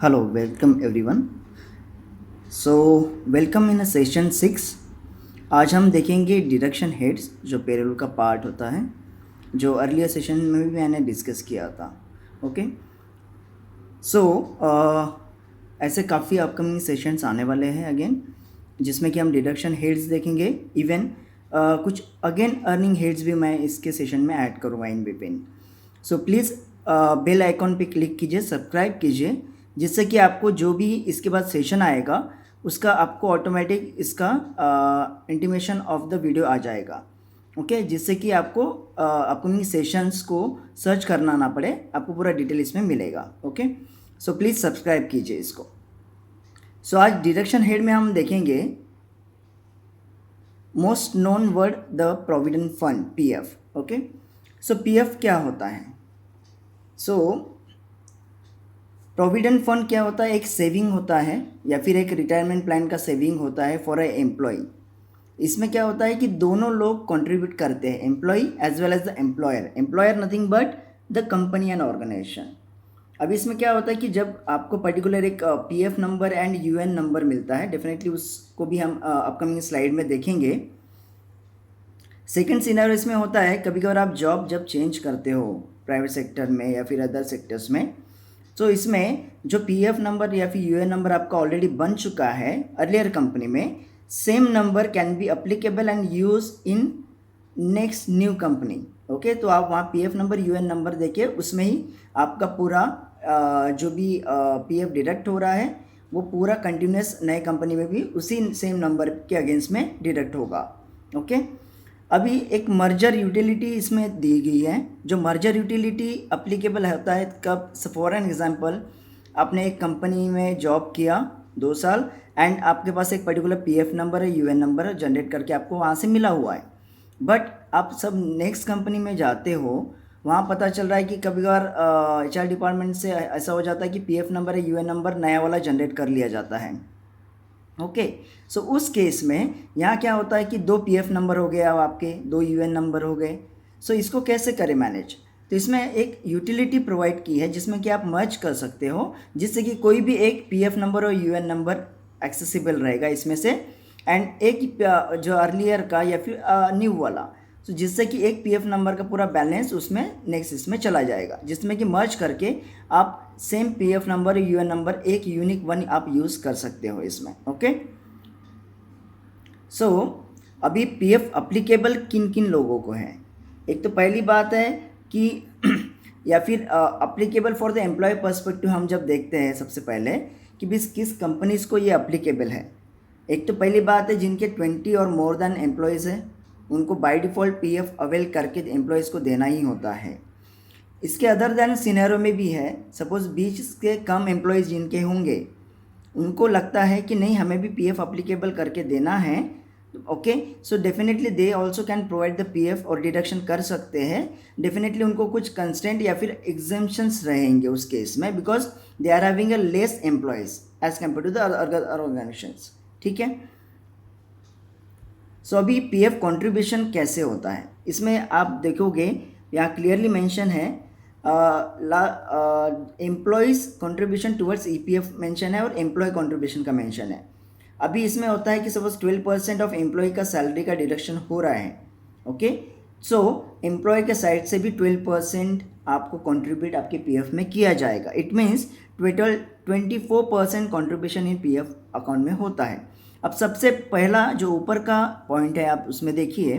Hello, welcome everyone. So, welcome in session 6। आज हम देखेंगे डिडक्शन हेड्स जो पेरोल का पार्ट होता है, जो अर्लियर सेशन में भी मैंने डिस्कस किया था। ओके, सो ऐसे काफ़ी अपकमिंग सेशंस आने वाले हैं अगेन, जिसमें कि हम डिडक्शन हेड्स देखेंगे। इवन कुछ अगेन अर्निंग हेड्स भी मैं इसके सेशन में ऐड करूँगा in between. So please bell icon पे क्लिक कीजिए, सब्सक्राइब कीजिए, जिससे कि आपको जो भी इसके बाद सेशन आएगा उसका आपको ऑटोमेटिक इसका इंटीमेशन ऑफ द वीडियो आ जाएगा। ओके, जिससे कि आपको अपकमिंग सेशंस को सर्च करना ना पड़े, आपको पूरा डिटेल इसमें मिलेगा। ओके, सो प्लीज़ सब्सक्राइब कीजिए इसको। सो आज डिडक्शन हेड में हम देखेंगे most known word the provident fund, PF. Okay, so PF क्या होता है? सो प्रोविडेंट फंड क्या होता है? एक सेविंग होता है या फिर एक रिटायरमेंट प्लान का सेविंग होता है फॉर ए एम्प्लॉय। इसमें क्या होता है कि दोनों लोग कंट्रीब्यूट करते हैं, employ as well as the employer. Employer nothing but the company and organisation. अब इसमें क्या होता है कि जब आपको पर्टिकुलर एक PF number and UN number मिलता है, डेफिनेटली उसको भी हम अपकमिंग स्लाइड में देखेंगे। सेकेंड सिनेरियो इसमें होता है, कभी कभार आप जॉब जब चेंज करते हो प्राइवेट सेक्टर में या फिर अदर सेक्टर्स में, तो इसमें जो पीएफ नंबर या फिर यूएन नंबर आपका ऑलरेडी बन चुका है अर्लियर कंपनी में, same number can be applicable and use in next new company. Okay, तो आप वहाँ पीएफ नंबर यूएन नंबर देके उसमें ही आपका पूरा जो भी पीएफ डिडक्ट हो रहा है वो पूरा कंटिन्यूस नए कंपनी में भी उसी सेम नंबर के अगेंस्ट में डिडक्ट होगा। ओके, अभी एक मर्जर यूटिलिटी इसमें दी गई है। जो मर्जर यूटिलिटी अप्लीकेबल होता है कब? फॉर एन एग्जांपल, आपने एक कंपनी में जॉब किया 2 साल एंड आपके पास एक पर्टिकुलर पीएफ नंबर है, यूएन नंबर जनरेट करके आपको वहाँ से मिला हुआ है, बट आप सब नेक्स्ट कंपनी में जाते हो, वहाँ पता चल रहा है कि कभी कभार एचआर डिपार्टमेंट से ऐसा हो जाता है कि पीएफ नंबर है, यूएन नंबर नया वाला जनरेट कर लिया जाता है। ओके, सो उस केस में यहाँ क्या होता है कि 2 पीएफ नंबर हो गए, अब आपके 2 यूएन नंबर हो गए। सो इसको कैसे करें मैनेज? तो इसमें एक यूटिलिटी प्रोवाइड की है जिसमें कि आप मर्ज कर सकते हो, जिससे कि कोई भी एक पीएफ नंबर और यूएन नंबर एक्सेसिबल रहेगा इसमें से, एंड एक जो अर्लियर का या फिर न्यू वाला, तो जिससे कि एक पीएफ नंबर का पूरा बैलेंस उसमें नेक्स्ट इसमें चला जाएगा, जिसमें कि मर्ज करके आप same PF number UN number एक यूनिक वन आप यूज़ कर सकते हो इसमें। ओके, सो अभी पीएफ अप्लीकेबल किन किन लोगों को है? एक तो पहली बात है कि या फिर applicable for the employ perspective हम जब देखते हैं सबसे पहले कि भी किस कंपनीज को ये अप्लीकेबल है। एक तो पहली बात है जिनके 20 और मोर देन एम्प्लॉयज़ है, उनको बाय डिफ़ॉल्ट पीएफ अवेल करके एम्प्लॉयज़ को देना ही होता है। इसके अदर देन सिनेरियो में भी है, सपोज 20 के कम एम्प्लॉयज़ जिनके होंगे, उनको लगता है कि नहीं हमें भी पीएफ अप्लीकेबल करके देना है। Okay, so definitely they also can provide the PF और डिडक्शन कर सकते हैं। डेफिनेटली उनको कुछ कंस्टेंट या फिर एग्जेम्पशंस रहेंगे उस केस में, because they are having a less employees as compare to the other organisations. ठीक है, सो अभी पीएफ कंट्रीब्यूशन कैसे होता है? इसमें आप देखोगे यहाँ क्लियरली मेंशन है, employees contribution towards EPF mention है और एम्प्लॉय कंट्रीब्यूशन का मेंशन है। अभी इसमें होता है कि सपोज 12% ऑफ एम्प्लॉय का सैलरी का डिडक्शन हो रहा है। ओके, सो एम्प्लॉय के साइड से भी 12% आपको कंट्रीब्यूट आपके पीएफ में किया जाएगा। It means total 24% contribution in PF account में होता है। अब सबसे पहला जो ऊपर का पॉइंट है, आप उसमें देखिए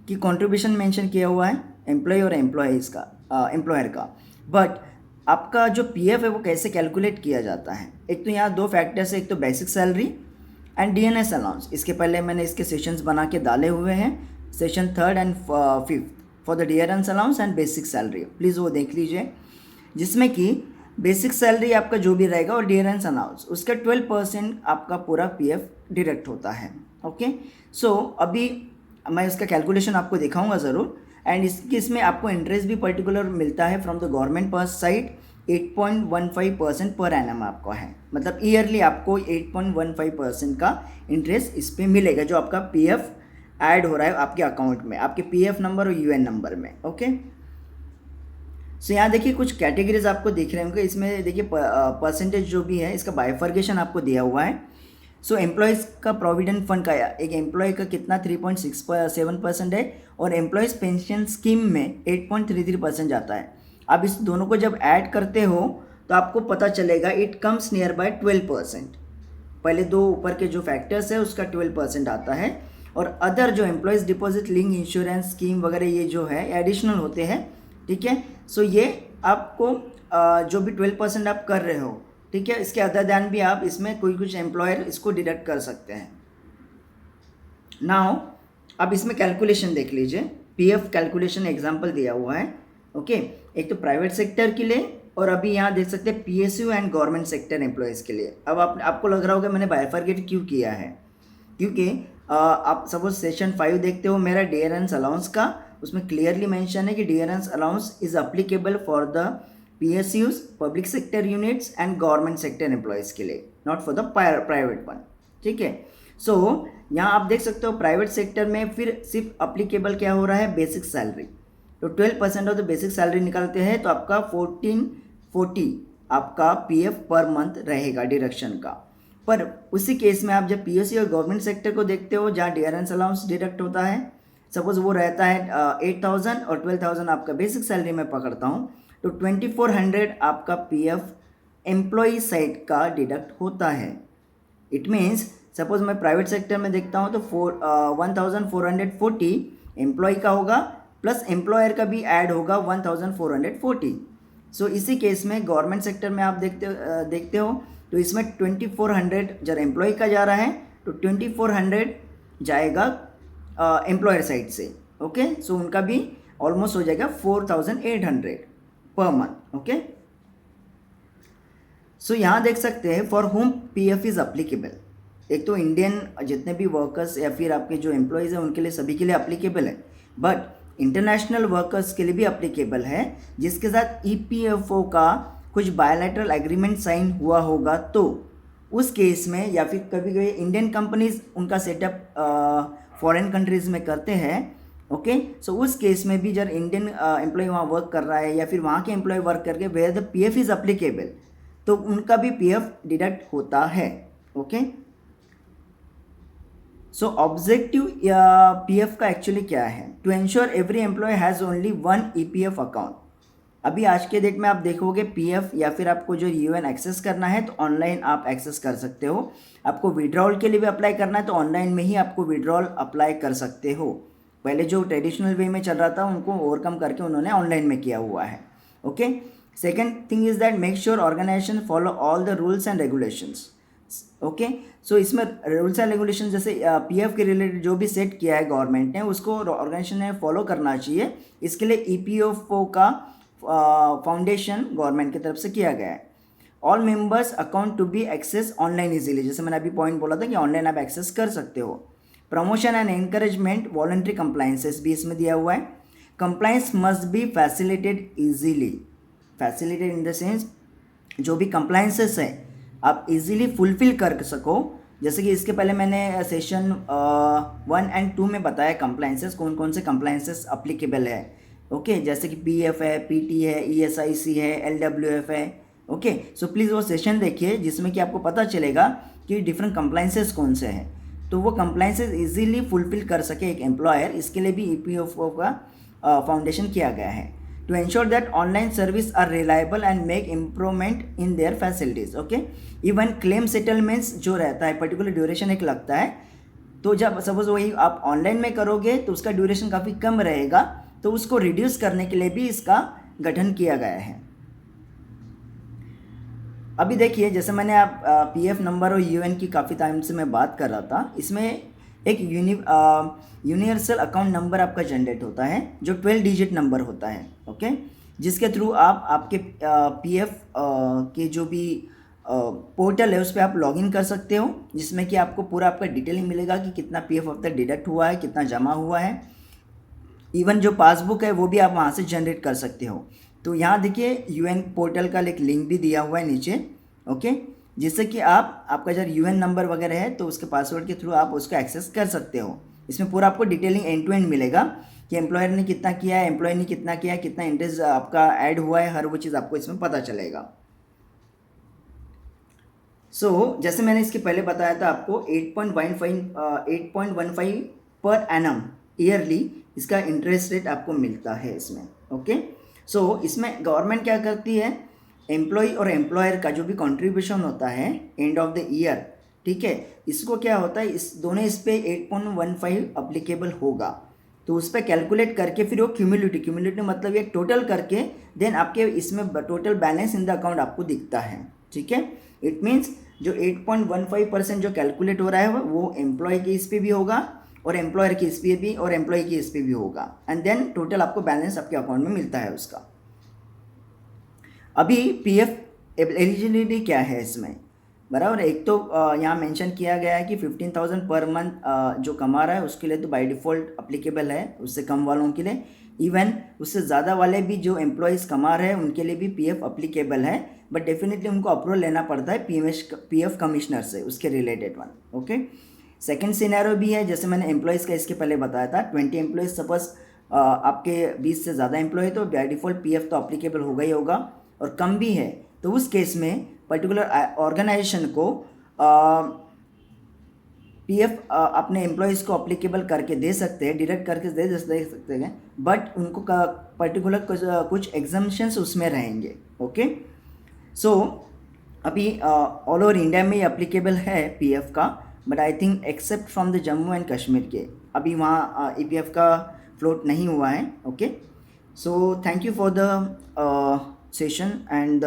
कि कंट्रीब्यूशन मेंशन किया हुआ है एम्प्लॉय और एम्प्लॉयज़ का, एम्प्लॉयर का, बट आपका जो पीएफ है वो कैसे कैलकुलेट किया जाता है? एक तो यहाँ 2 फैक्टर्स है, एक तो basic salary and DNS allowance. इसके पहले मैंने इसके सेशंस बना के डाले हुए हैं, session 3rd and 5th for the DNS allowance and basic salary, please वो देख लीजिए, जिसमें कि बेसिक सैलरी आपका जो भी रहेगा और डीएनएस अलाउंस उसका 12% आपका पूरा पीएफ डिडक्ट होता है। ओके, सो अभी मैं इसका कैलकुलेशन आपको दिखाऊंगा ज़रूर, एंड इसमें आपको इंटरेस्ट भी पर्टिकुलर मिलता है from the government purse side. 8.15% per annum आपका है, मतलब ईयरली आपको 8.15% का इंटरेस्ट इस पर मिलेगा, जो आपका पीएफ ऐड हो रहा है आपके अकाउंट में, आपके पीएफ नंबर और यूएन नंबर में। ओके, सो यहाँ देखिए कुछ कैटेगरीज आपको दिख रहे होंगे, इसमें देखिए परसेंटेज जो भी है इसका बाइफर्केशन आपको दिया हुआ है। सो एम्प्लॉयज़ का प्रोविडेंट फंड का एक एम्प्लॉय का कितना 3.67% है और एम्प्लॉयज़ पेंशन स्कीम में 8.33% जाता है। आप इस दोनों को जब ऐड करते हो तो आपको पता चलेगा इट कम्स नियर बाय 12%। पहले दो ऊपर के जो फैक्टर्स है उसका 12% आता है और अदर जो employees deposit link insurance scheme वगैरह ये जो है एडिशनल होते हैं, ठीक है। सो ये आपको जो भी 12% आप कर रहे हो, ठीक है, इसके अदर दैन भी आप इसमें कोई कुछ एम्प्लॉयर इसको डिडक्ट कर सकते हैं। नाउ अब इसमें कैलकुलेशन देख लीजिए, पीएफ कैलकुलेशन एग्जांपल दिया हुआ है, ओके। एक तो प्राइवेट सेक्टर के लिए और अभी यहाँ देख सकते हैं PSU and government sector employees के लिए। अब आपको लग रहा होगा मैंने बाइफरगेट क्यों किया है, क्योंकि आप सपोज सेशन 5 देखते हो मेरा डियरेंस अलाउंस का, उसमें क्लियरली मेंशन है कि dearness allowance is applicable for the PSUs, public sector units and government sector employees के लिए, not for the private one, ठीक है। सो यहाँ आप देख सकते हो प्राइवेट सेक्टर में फिर सिर्फ अप्लीकेबल क्या हो रहा है, बेसिक सैलरी। तो 12% ऑफ द बेसिक सैलरी निकालते हैं तो आपका 1440 आपका PF पर मंथ रहेगा डिडक्शन का। पर उसी केस में आप जब PSU और गवर्नमेंट सेक्टर को देखते हो जहाँ डियरेंस अलाउंस डिडक्ट होता है, सपोज वो रहता है 8,000 और 12,000 आपका बेसिक सैलरी में पकड़ता हूँ, तो 2400 आपका PF एम्प्लॉई साइड का डिडक्ट होता है। इट मीन्स सपोज मैं प्राइवेट सेक्टर में देखता हूँ तो 1440 एम्प्लॉय का होगा प्लस एम्प्लॉयर का भी ऐड होगा 1440। सो इसी केस में गवर्नमेंट सेक्टर में आप देखते हो तो इसमें 2400 जब एम्प्लॉय का जा रहा है तो 2400 जाएगा एम्प्लॉयर साइड से, ओके। सो उनका भी ऑलमोस्ट हो जाएगा 4800 पर मंथ, ओके। सो यहाँ देख सकते हैं for home PF is applicable. एक तो इंडियन जितने भी वर्कर्स या फिर आपके जो एम्प्लॉयज़ हैं उनके लिए सभी के लिए अप्लीकेबल है, बट इंटरनेशनल वर्कर्स के लिए भी अप्लीकेबल है जिसके साथ EPFO का कुछ बायलैटरल एग्रीमेंट साइन हुआ होगा। तो उस केस में या फिर कभी कभी इंडियन कंपनीज उनका सेटअप फॉरेन कंट्रीज़ में करते हैं, ओके। सो उस केस में भी जब इंडियन एम्प्लॉय वहाँ वर्क कर रहा है या फिर वहाँ के एम्प्लॉय वर्क करके where the PF is applicable, तो उनका भी PF डिडक्ट होता है, ओके। सो ऑब्जेक्टिव PF का एक्चुअली क्या है, to ensure every employ has only one EPF account. अभी आज के डेट में आप देखोगे PF या फिर आपको जो UN एक्सेस करना है तो ऑनलाइन आप एक्सेस कर सकते हो। आपको विड्रॉल के लिए भी अप्लाई करना है तो ऑनलाइन में ही आपको विड्रॉल अप्लाई कर सकते हो। पहले जो ट्रेडिशनल वे में चल रहा था उनको ओवरकम करके उन्होंने ऑनलाइन में किया हुआ है, okay. Second thing is that make sure organisation follow all the rules and regulations, okay. So इसमें रूल्स एंड रेगुलेशन जैसे PF के रिलेटेड जो भी सेट किया है गवर्नमेंट ने उसको ऑर्गेनाइजेशन ने फॉलो करना चाहिए। इसके लिए EPFO का फाउंडेशन गवर्नमेंट की तरफ से किया गया है। All members account to be access online easily, जैसे मैंने अभी पॉइंट बोला था कि ऑनलाइन आप एक्सेस कर सकते हो। Promotion and encouragement voluntary compliances भी इसमें दिया हुआ है। Compliance must be facilitated easily, facilitated in the sense जो भी कंप्लाइंसेस है आप इजीली फुलफिल कर सको। जैसे कि इसके पहले मैंने सेशन 1 और 2 में बताया कंप्लाइंसेस कौन कौन से कंप्लाइंसेस अप्लीकेबल है, ओके। जैसे कि PF है, PT है, ESIC है, LWF है, ओके। सो प्लीज़ वो सेशन देखिए जिसमें कि आपको पता चलेगा कि डिफरेंट कंप्लाइंसेस कौन से हैं, तो वो कंप्लाइंसेस इजीली फुलफिल कर सके एक एम्प्लॉयर, इसके लिए भी EPFO का फाउंडेशन किया गया है। To ensure that online service are reliable and make improvement in their facilities, okay. Even claim settlements जो रहता है पर्टिकुलर ड्यूरेशन एक लगता है, तो जब सपोज वही आप ऑनलाइन में करोगे तो उसका ड्यूरेशन काफ़ी कम रहेगा, तो उसको रिड्यूस करने के लिए भी इसका गठन किया गया है। अभी देखिए जैसे मैंने आप PF नंबर और UN की काफ़ी टाइम से मैं बात कर रहा था, इसमें एक यूनिवर्सल अकाउंट नंबर आपका जनरेट होता है जो 12 डिजिट नंबर होता है, ओके। जिसके थ्रू आप आपके PF के जो भी पोर्टल है उस पर आप लॉगिन कर सकते हो, जिसमें कि आपको पूरा आपका डिटेलिंग मिलेगा कि कितना PF अब तक डिडक्ट हुआ है, कितना जमा हुआ है। इवन जो पासबुक है वो भी आप वहाँ से जनरेट कर सकते हो। तो यहाँ देखिए UN पोर्टल का एक लिंक भी दिया हुआ है नीचे, ओके, जिससे कि आपका जब UN नंबर वगैरह है तो उसके पासवर्ड के थ्रू आप उसको एक्सेस कर सकते हो। इसमें पूरा आपको डिटेलिंग एंड टू एंड मिलेगा कि एम्प्लॉयर ने कितना किया है, एम्प्लॉय ने कितना किया है, कितना इंटरेस्ट आपका ऐड हुआ है, हर वो चीज़ आपको इसमें पता चलेगा। जैसे मैंने इसके पहले बताया था आपको 8.15 पर एनम ईयरली इसका इंटरेस्ट रेट आपको मिलता है इसमें। ओके, इसमें गवर्नमेंट क्या करती है, एम्प्लॉय और एम्प्लॉयर का जो भी कंट्रीब्यूशन होता है एंड ऑफ द ईयर, ठीक है, इसको क्या होता है, इस दोनों इस पे 8.15 अप्लीकेबल होगा, तो उस पर कैलकुलेट करके फिर वो क्यूमुलेटिव मतलब ये टोटल करके देन आपके इसमें total balance in the account आपको दिखता है। ठीक है, इट मीन्स जो 8.15% जो कैलकुलेट हो रहा है वो एम्प्लॉय के इस पे भी होगा और एम्प्लॉयर की इस पे भी और एम्प्लॉय की इस पे भी होगा, एंड देन टोटल आपको बैलेंस आपके अकाउंट में मिलता है उसका। अभी पीएफ एलिजिबिलिटी क्या है इसमें, बराबर। एक तो यहाँ मेंशन किया गया है कि 15,000 पर मंथ जो कमा रहा है उसके लिए तो बाय डिफ़ॉल्ट अप्लीकेबल है, उससे कम वालों के लिए, इवन उससे ज़्यादा वाले भी जो एम्प्लॉयज़ कमा रहे हैं उनके लिए भी पीएफ अप्लीकेबल है, बट डेफिनेटली उनको अप्रूवल लेना पड़ता है पीएफ कमिश्नर से, उसके related one. Okay, second scenario भी है, जैसे मैंने एम्प्लॉयज़ का इसके पहले बताया था, 20 एम्प्लॉयज़ सपोज आपके 20 से ज़्यादा एम्प्लॉय तो बाय डिफ़ॉल्ट पीएफ तो अप्लीकेबल होगा ही होगा, और कम भी है तो उस केस में पर्टिकुलर ऑर्गेनाइजेशन को पीएफ अपने एम्प्लॉयज़ को अप्लीकेबल करके दे सकते हैं, डिडक्ट करके दे सकते हैं, बट उनको पर्टिकुलर कुछ एग्जम्पशंस उसमें रहेंगे। ओके, अभी ऑल ओवर इंडिया में अप्लीकेबल है पीएफ का, but I think except from the Jammu and Kashmir के अभी वहाँ ईपीएफ का फ्लोट नहीं हुआ है। Okay, thank you for the session and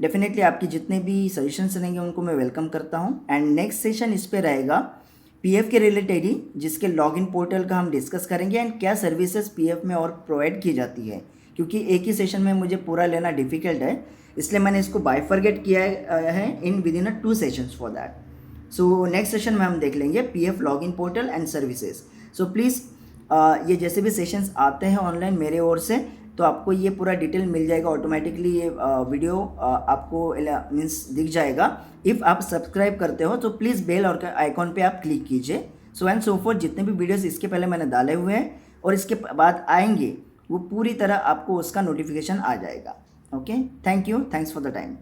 definitely आपकी जितने भी सजेशंस रहेंगे उनको मैं वेलकम करता हूँ। एंड नेक्स्ट सेशन इस पे रहेगा पीएफ के रिलेटेड ही, जिसके लॉगिन पोर्टल का हम डिस्कस करेंगे एंड क्या सर्विसेज पीएफ में और प्रोवाइड की जाती है, क्योंकि एक ही सेशन में मुझे पूरा लेना डिफ़िकल्ट है, इसलिए मैंने इसको बाइफरगेट किया है in with in 2 sessions for that. Next session में हम देख लेंगे PF login portal and services. Please ये जैसे भी सेशंस आते हैं ऑनलाइन मेरे ओर से, तो आपको ये पूरा डिटेल मिल जाएगा ऑटोमेटिकली, ये वीडियो आपको मीन्स दिख जाएगा। इफ़ आप सब्सक्राइब करते हो तो प्लीज़ बेल और आइकॉन पे आप क्लिक कीजिए। सो एंड सो फोर्थ, जितने भी वीडियोस इसके पहले मैंने डाले हुए हैं और इसके बाद आएंगे वो पूरी तरह आपको उसका नोटिफिकेशन आ जाएगा। Okay, thank you, thanks for the time.